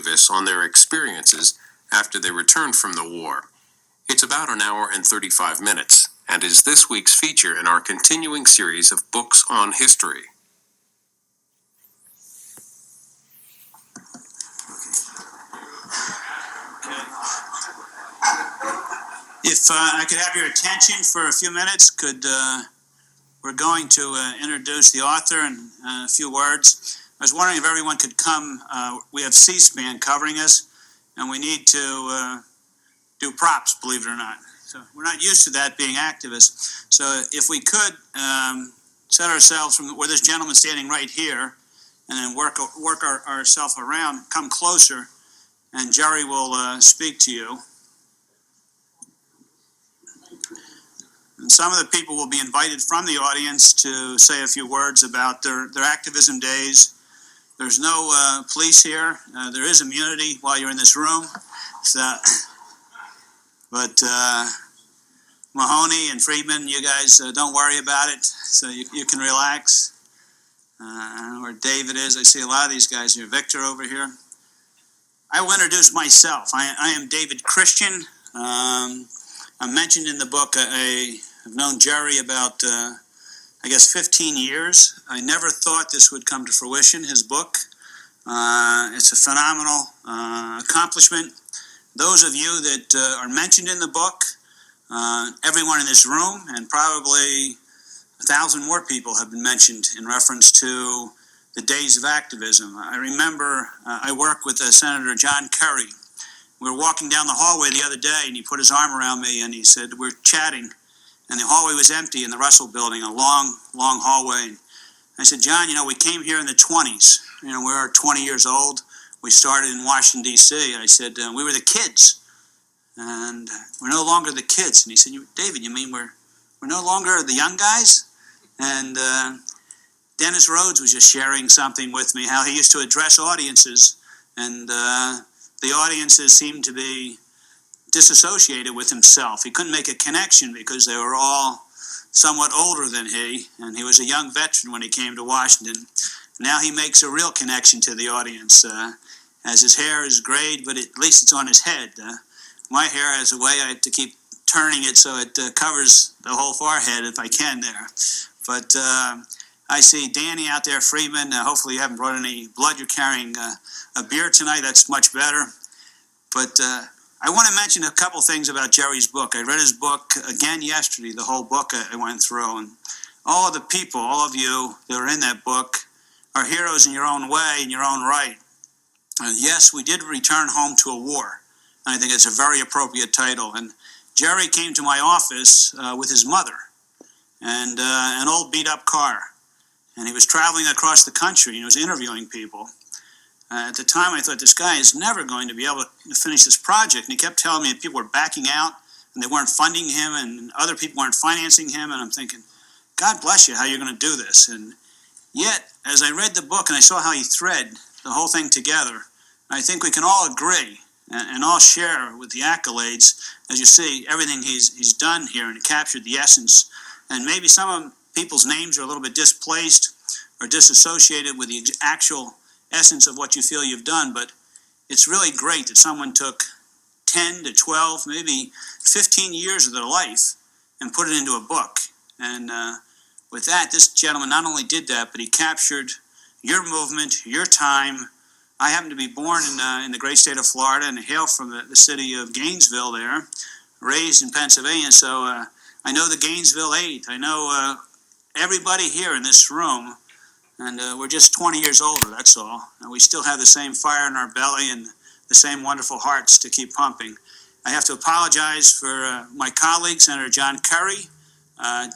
activists on their experiences after they returned from the war. It's about an hour and 35 minutes, and is this week's feature in our continuing series of books on history. If I could have your attention for a few minutes, we're going to introduce the author in a few words. I was wondering if everyone could come. We have C-SPAN covering us, and we need to do props, believe it or not. So we're not used to that being activists. So if we could set ourselves from where this gentleman's standing right here, and then work ourselves around, come closer, and Jerry will speak to you. And some of the people will be invited from the audience to say a few words about their activism days. There's no police here. There is immunity while you're in this room. So, but Mahoney and Friedman, you guys don't worry about it. So you can relax. Where David is, I see a lot of these guys here. Victor over here. I will introduce myself. I am David Christian. I'm mentioned in the book. I've known Jerry about, 15 years. I never thought this would come to fruition, his book. It's a phenomenal accomplishment. Those of you that are mentioned in the book, everyone in this room, and probably 1,000 more people have been mentioned in reference to the days of activism. I remember I worked with Senator John Kerry. We were walking down the hallway the other day, and he put his arm around me, and he said, we're chatting, and the hallway was empty in the Russell Building, a long, long hallway. And I said, John, we came here in the 20s. We were 20 years old. We started in Washington, D.C. I said, we were the kids, and we're no longer the kids. And he said, David, you mean we're no longer the young guys? And Dennis Rhodes was just sharing something with me, how he used to address audiences, and the audiences seemed to be disassociated with himself. He couldn't make a connection because they were all somewhat older than he, and he was a young veteran when he came to Washington. Now he makes a real connection to the audience, as his hair is grayed, but at least it's on his head. My hair has a way I have to keep turning it so it covers the whole forehead if I can there. But I see Danny out there, Friedman. Hopefully you haven't brought any blood. You're carrying a beer tonight. That's much better. But I want to mention a couple things about Jerry's book. I read his book again yesterday, the whole book I went through. And all of the people, all of you that are in that book, are heroes in your own way, in your own right. And yes, we did return home to a war. And I think it's a very appropriate title. And Jerry came to my office with his mother and an old beat-up car. And he was traveling across the country, and he was interviewing people. At the time, I thought, this guy is never going to be able to finish this project. And he kept telling me that people were backing out, and they weren't funding him, and other people weren't financing him. And I'm thinking, God bless you, how you're going to do this. And yet, as I read the book and I saw how he thread the whole thing together, I think we can all agree and all share with the accolades, as you see, everything he's done here, and he captured the essence. And maybe some of people's names are a little bit displaced or disassociated with the actual essence of what you feel you've done, but it's really great that someone took 10 to 12, maybe 15 years of their life and put it into a book. And with that, this gentleman not only did that, but he captured your movement, your time. I happen to be born in the great state of Florida and hail from the city of Gainesville there, raised in Pennsylvania, so I know the Gainesville 8. I know everybody here in this room. And we're just 20 years older, that's all. And we still have the same fire in our belly and the same wonderful hearts to keep pumping. I have to apologize for my colleague, Senator John Kerry.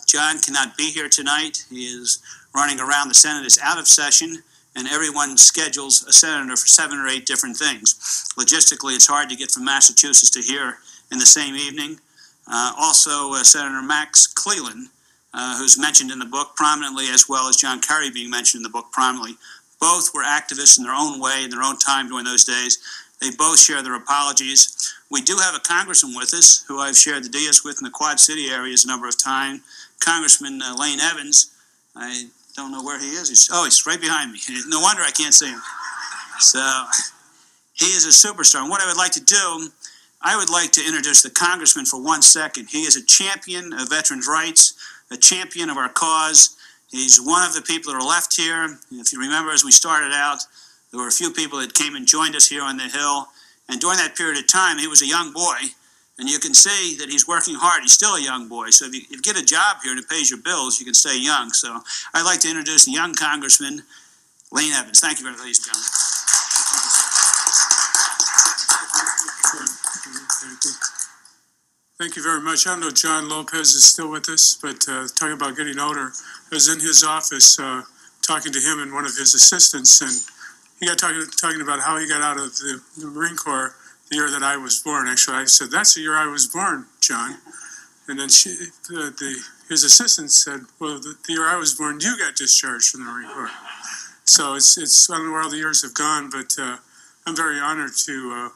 John cannot be here tonight. He is running around. The Senate is out of session, and everyone schedules a senator for 7 or 8 different things. Logistically, it's hard to get from Massachusetts to here in the same evening. Also, Senator Max Cleland, who's mentioned in the book prominently, as well as John Kerry being mentioned in the book prominently. Both were activists in their own way, in their own time during those days. They both share their apologies. We do have a congressman with us, who I've shared the dais with in the Quad City areas a number of times, Congressman Lane Evans. I don't know where he is. He's right behind me. No wonder I can't see him. So He is a superstar. And what I would like to do, I would like to introduce the congressman for 1 second. He is a champion of veterans' rights, a champion of our cause. He's one of the people that are left here. If you remember, as we started out, there were a few people that came and joined us here on the Hill. And during that period of time, he was a young boy. And you can see that he's working hard. He's still a young boy. So if you get a job here that pays your bills, you can stay young. So I'd like to introduce the young Congressman, Lane Evans. Thank you very much, ladies and gentlemen. Thank you very much. I don't know if John Lopez is still with us, but talking about getting older, I was in his office talking to him and one of his assistants, and he got talking about how he got out of the Marine Corps the year that I was born. Actually, I said, "That's the year I was born, John." And then his assistant said, "Well, the year I was born, you got discharged from the Marine Corps." So it's I don't know where all the years have gone, but I'm very honored to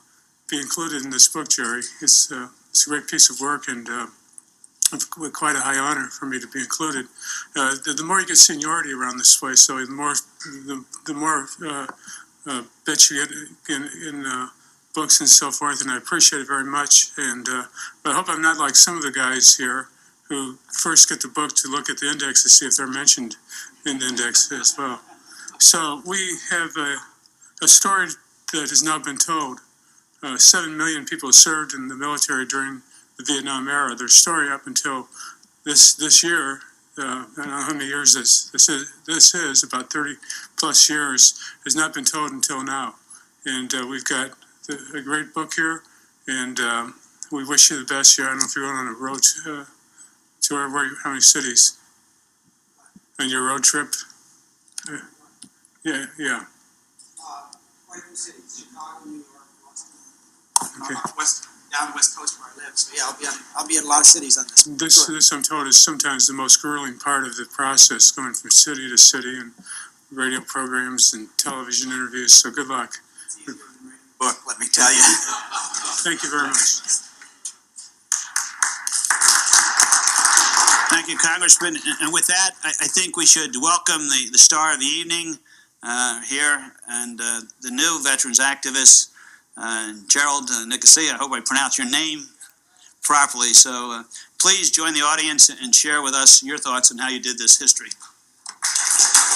be included in this book, Jerry. It's a great piece of work, and quite a high honor for me to be included. The more you get seniority around this place, so the more bits you get in books and so forth, and I appreciate it very much. And but I hope I'm not like some of the guys here who first get the book to look at the index to see if they're mentioned in the index as well. So we have a story that has now been told. 7 million people served in the military during the Vietnam era. Their story up until this year, I don't know how many years this is about 30 plus years, has not been told until now. And we've got a great book here, and we wish you the best here. I don't know if you're going on a road to how many cities on your road trip? Yeah. Quite a few cities: Chicago, New York, Boston. Okay. Down the west coast where I live. So yeah, I'll be in a lot of cities on this. This I'm told is sometimes the most grueling part of the process, going from city to city, and radio programs and television interviews. So good luck. It's easier than writing a book, let me tell you. Thank you very much. Thank you, Congressman. And with that, I think we should welcome the star of the evening here, and the new veterans activist, Gerald Nicosia. I hope I pronounced your name properly. So please join the audience and share with us your thoughts on how you did this history.